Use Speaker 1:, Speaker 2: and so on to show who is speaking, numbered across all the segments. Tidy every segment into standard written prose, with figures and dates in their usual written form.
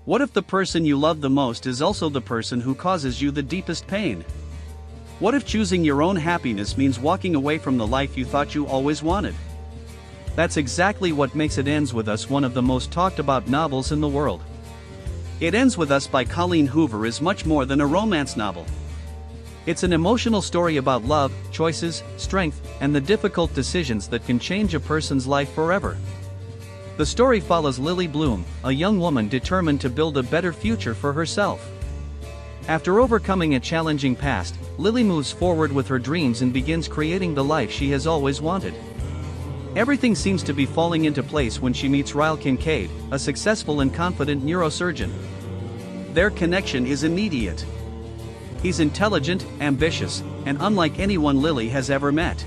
Speaker 1: What if the person you love the most is also the person who causes you the deepest pain? What if choosing your own happiness means walking away from the life you thought you always wanted? That's exactly what makes It Ends With Us one of the most talked about novels in the world. It Ends With Us by Colleen Hoover is much more than a romance novel. It's an emotional story about love, choices, strength, and the difficult decisions that can change a person's life forever. The story follows Lily Bloom, a young woman determined to build a better future for herself. After overcoming a challenging past, Lily moves forward with her dreams and begins creating the life she has always wanted. Everything seems to be falling into place when she meets Ryle Kincaid, a successful and confident neurosurgeon. Their connection is immediate. He's intelligent, ambitious, and unlike anyone Lily has ever met.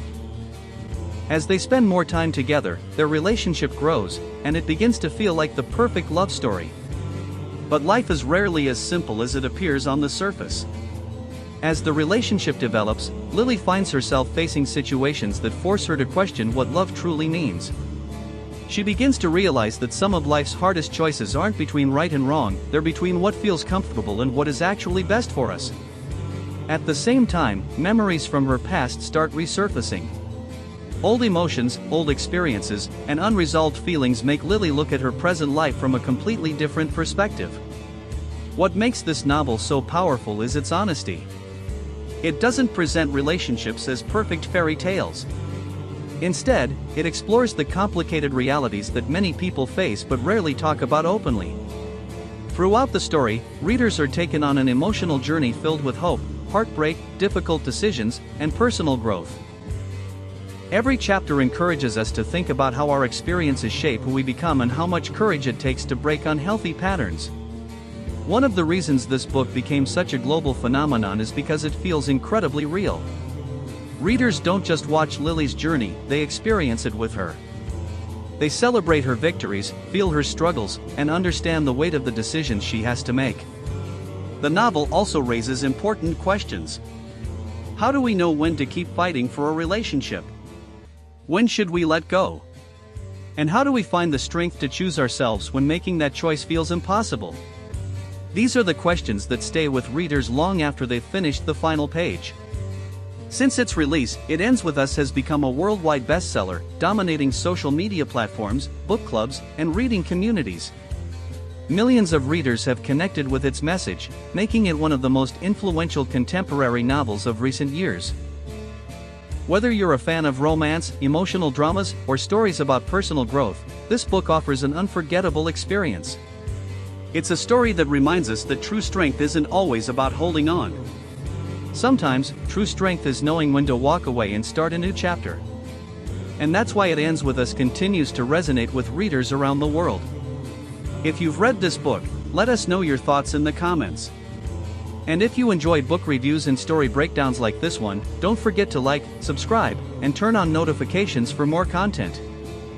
Speaker 1: As they spend more time together, their relationship grows, and it begins to feel like the perfect love story. But life is rarely as simple as it appears on the surface. As the relationship develops, Lily finds herself facing situations that force her to question what love truly means. She begins to realize that some of life's hardest choices aren't between right and wrong, they're between what feels comfortable and what is actually best for us. At the same time, memories from her past start resurfacing. Old emotions, old experiences, and unresolved feelings make Lily look at her present life from a completely different perspective. What makes this novel so powerful is its honesty. It doesn't present relationships as perfect fairy tales. Instead, it explores the complicated realities that many people face but rarely talk about openly. Throughout the story, readers are taken on an emotional journey filled with hope, heartbreak, difficult decisions, and personal growth. Every chapter encourages us to think about how our experiences shape who we become and how much courage it takes to break unhealthy patterns. One of the reasons this book became such a global phenomenon is because it feels incredibly real. Readers don't just watch Lily's journey, they experience it with her. They celebrate her victories, feel her struggles, and understand the weight of the decisions she has to make. The novel also raises important questions. How do we know when to keep fighting for a relationship? When should we let go? And how do we find the strength to choose ourselves when making that choice feels impossible? These are the questions that stay with readers long after they've finished the final page. Since its release, It Ends With Us has become a worldwide bestseller, dominating social media platforms, book clubs, and reading communities. Millions of readers have connected with its message, making it one of the most influential contemporary novels of recent years. Whether you're a fan of romance, emotional dramas, or stories about personal growth, this book offers an unforgettable experience. It's a story that reminds us that true strength isn't always about holding on. Sometimes, true strength is knowing when to walk away and start a new chapter. And that's why It Ends With Us continues to resonate with readers around the world. If you've read this book, let us know your thoughts in the comments. And if you enjoy book reviews and story breakdowns like this one, don't forget to like, subscribe, and turn on notifications for more content.